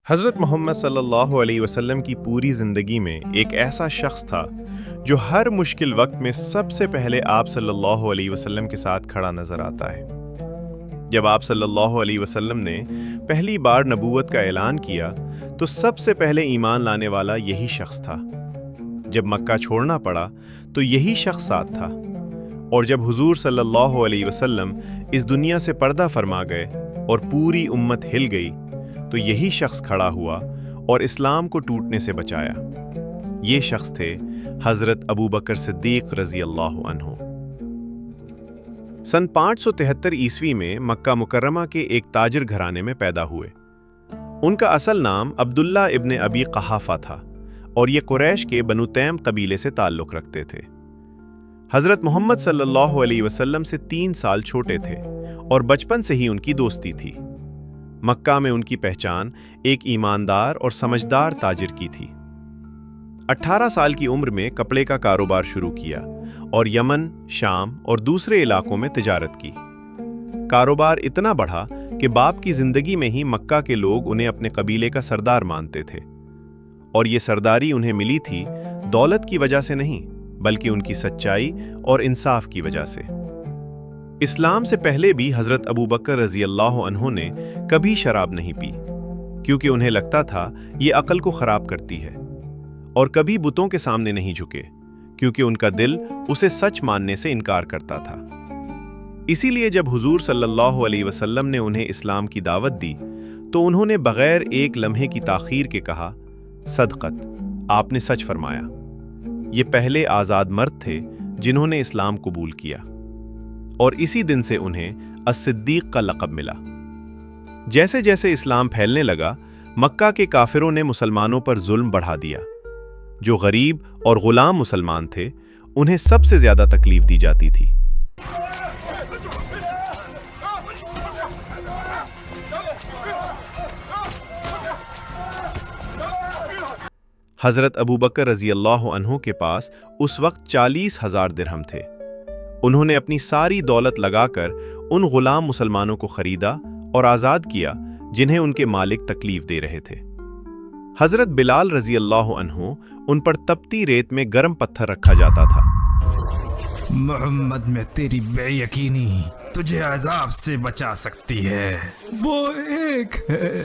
حضرت محمد صلی اللہ علیہ وسلم کی پوری زندگی میں ایک ایسا شخص تھا جو ہر مشکل وقت میں سب سے پہلے آپ صلی اللہ علیہ وسلم کے ساتھ کھڑا نظر آتا ہے۔ جب آپ صلی اللہ علیہ وسلم نے پہلی بار نبوت کا اعلان کیا تو سب سے پہلے ایمان لانے والا یہی شخص تھا۔ جب مکہ چھوڑنا پڑا تو یہی شخص ساتھ تھا، اور جب حضور صلی اللہ علیہ وسلم اس دنیا سے پردہ فرما گئے اور پوری امت ہل گئی تو یہی شخص کھڑا ہوا اور اسلام کو ٹوٹنے سے بچایا۔ یہ شخص تھے حضرت ابوبکر صدیق رضی اللہ عنہ۔ سن 573 عیسوی میں مکہ مکرمہ کے ایک تاجر گھرانے میں پیدا ہوئے۔ ان کا اصل نام عبداللہ ابن ابی قحافہ تھا اور یہ قریش کے بنو تیم قبیلے سے تعلق رکھتے تھے۔ حضرت محمد صلی اللہ علیہ وسلم سے 3 سال چھوٹے تھے اور بچپن سے ہی ان کی دوستی تھی۔ مکہ میں ان کی پہچان ایک ایماندار اور سمجھدار تاجر کی تھی۔ 18 سال کی عمر میں کپڑے کا کاروبار شروع کیا اور یمن، شام اور دوسرے علاقوں میں تجارت کی۔ کاروبار اتنا بڑھا کہ باپ کی زندگی میں ہی مکہ کے لوگ انہیں اپنے قبیلے کا سردار مانتے تھے، اور یہ سرداری انہیں ملی تھی دولت کی وجہ سے نہیں بلکہ ان کی سچائی اور انصاف کی وجہ سے۔ اسلام سے پہلے بھی حضرت ابوبکر رضی اللہ عنہ نے کبھی شراب نہیں پی، کیونکہ انہیں لگتا تھا یہ عقل کو خراب کرتی ہے، اور کبھی بتوں کے سامنے نہیں جھکے، کیونکہ ان کا دل اسے سچ ماننے سے انکار کرتا تھا۔ اسی لیے جب حضور صلی اللہ علیہ وسلم نے انہیں اسلام کی دعوت دی تو انہوں نے بغیر ایک لمحے کی تاخیر کے کہا، صدقت، آپ نے سچ فرمایا۔ یہ پہلے آزاد مرد تھے جنہوں نے اسلام قبول کیا، اور اسی دن سے انہیں الصدیق کا لقب ملا۔ جیسے جیسے اسلام پھیلنے لگا، مکہ کے کافروں نے مسلمانوں پر ظلم بڑھا دیا۔ جو غریب اور غلام مسلمان تھے انہیں سب سے زیادہ تکلیف دی جاتی تھی۔ حضرت ابوبکر رضی اللہ عنہ کے پاس اس وقت 40,000 درہم تھے۔ انہوں نے اپنی ساری دولت لگا کر ان غلام مسلمانوں کو خریدا اور آزاد کیا جنہیں ان کے مالک تکلیف دے رہے تھے۔ حضرت بلال رضی اللہ عنہ ان پر تپتی ریت میں گرم پتھر رکھا جاتا تھا۔ محمد میں تیری بے یقینی تجھے عذاب سے بچا سکتی ہے، وہ ایک ہے،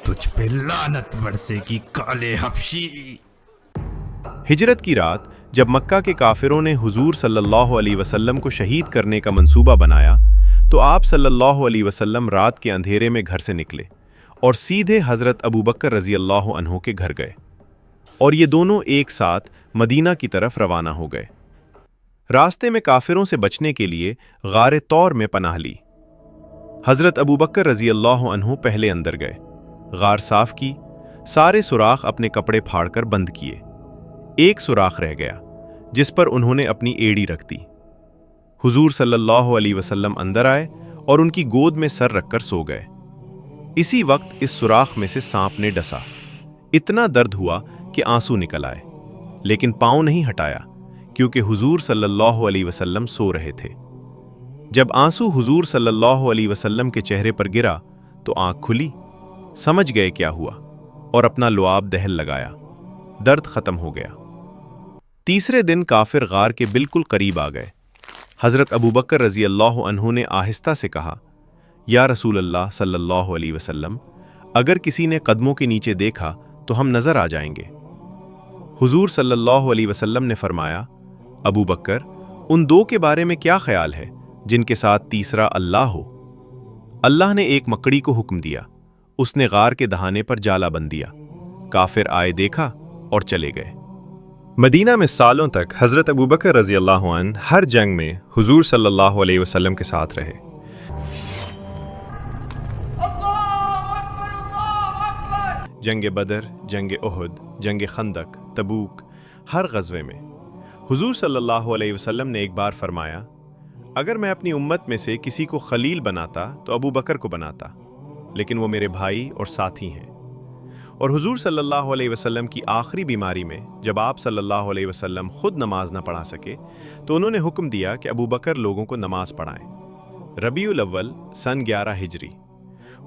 تجھ پہ لعنت برسے کی کالے حبشی۔ ہجرت کی رات جب مکہ کے کافروں نے حضور صلی اللہ علیہ وسلم کو شہید کرنے کا منصوبہ بنایا تو آپ صلی اللہ علیہ وسلم رات کے اندھیرے میں گھر سے نکلے اور سیدھے حضرت ابوبکر رضی اللہ عنہ کے گھر گئے، اور یہ دونوں ایک ساتھ مدینہ کی طرف روانہ ہو گئے۔ راستے میں کافروں سے بچنے کے لیے غار طور میں پناہ لی۔ حضرت ابوبکر رضی اللہ عنہ پہلے اندر گئے، غار صاف کی، سارے سوراخ اپنے کپڑے پھاڑ کر بند کیے۔ ایک سوراخ رہ گیا جس پر انہوں نے اپنی ایڑی رکھ دی۔ حضور صلی اللہ علیہ وسلم اندر آئے اور ان کی گود میں سر رکھ کر سو گئے۔ اسی وقت اس سوراخ میں سے سانپ نے ڈسا۔ اتنا درد ہوا کہ آنسو نکل آئے، لیکن پاؤں نہیں ہٹایا کیونکہ حضور صلی اللہ علیہ وسلم سو رہے تھے۔ جب آنسو حضور صلی اللہ علیہ وسلم کے چہرے پر گرا تو آنکھ کھلی، سمجھ گئے کیا ہوا، اور اپنا لعاب دہل لگایا۔ درد ختم ہو گیا۔ تیسرے دن کافر غار کے بالکل قریب آ گئے۔ حضرت ابوبکر رضی اللہ عنہ نے آہستہ سے کہا، یا رسول اللہ صلی اللہ علیہ وسلم، اگر کسی نے قدموں کے نیچے دیکھا تو ہم نظر آ جائیں گے۔ حضور صلی اللہ علیہ وسلم نے فرمایا، ابوبکر، ان 2 کے بارے میں کیا خیال ہے جن کے ساتھ تیسرا اللہ ہو؟ اللہ نے ایک مکڑی کو حکم دیا، اس نے غار کے دہانے پر جالا بند دیا، کافر آئے دیکھا اور چلے گئے۔ مدینہ میں سالوں تک حضرت ابوبکر رضی اللہ عنہ ہر جنگ میں حضور صلی اللہ علیہ وسلم کے ساتھ رہے۔ جنگ بدر، جنگ احد، جنگ خندق، تبوک، ہر غزوے میں حضور صلی اللہ علیہ وسلم نے ایک بار فرمایا، اگر میں اپنی امت میں سے کسی کو خلیل بناتا تو ابوبکر کو بناتا، لیکن وہ میرے بھائی اور ساتھی ہیں۔ اور حضور صلی اللہ علیہ وسلم کی آخری بیماری میں جب آپ صلی اللہ علیہ وسلم خود نماز نہ پڑھا سکے تو انہوں نے حکم دیا کہ ابوبکر لوگوں کو نماز پڑھائیں۔ ربیع الاول سن 11 ہجری۔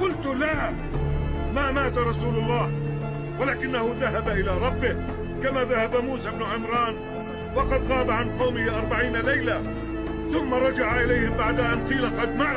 قلت لا ما مات رسول الله ولكنه ذهب إلى ربه كما ذهب موسى بن عمران وقد غاب عن قومه 40 ليلة ثم رجع إليهم بعد أن قيل قد مات.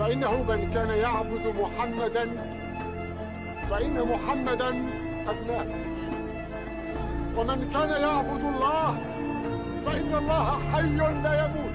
فإنه من كان يعبد محمدا فإن محمدا قد مات ومن كان يعبد الله فإن الله حي لا يموت.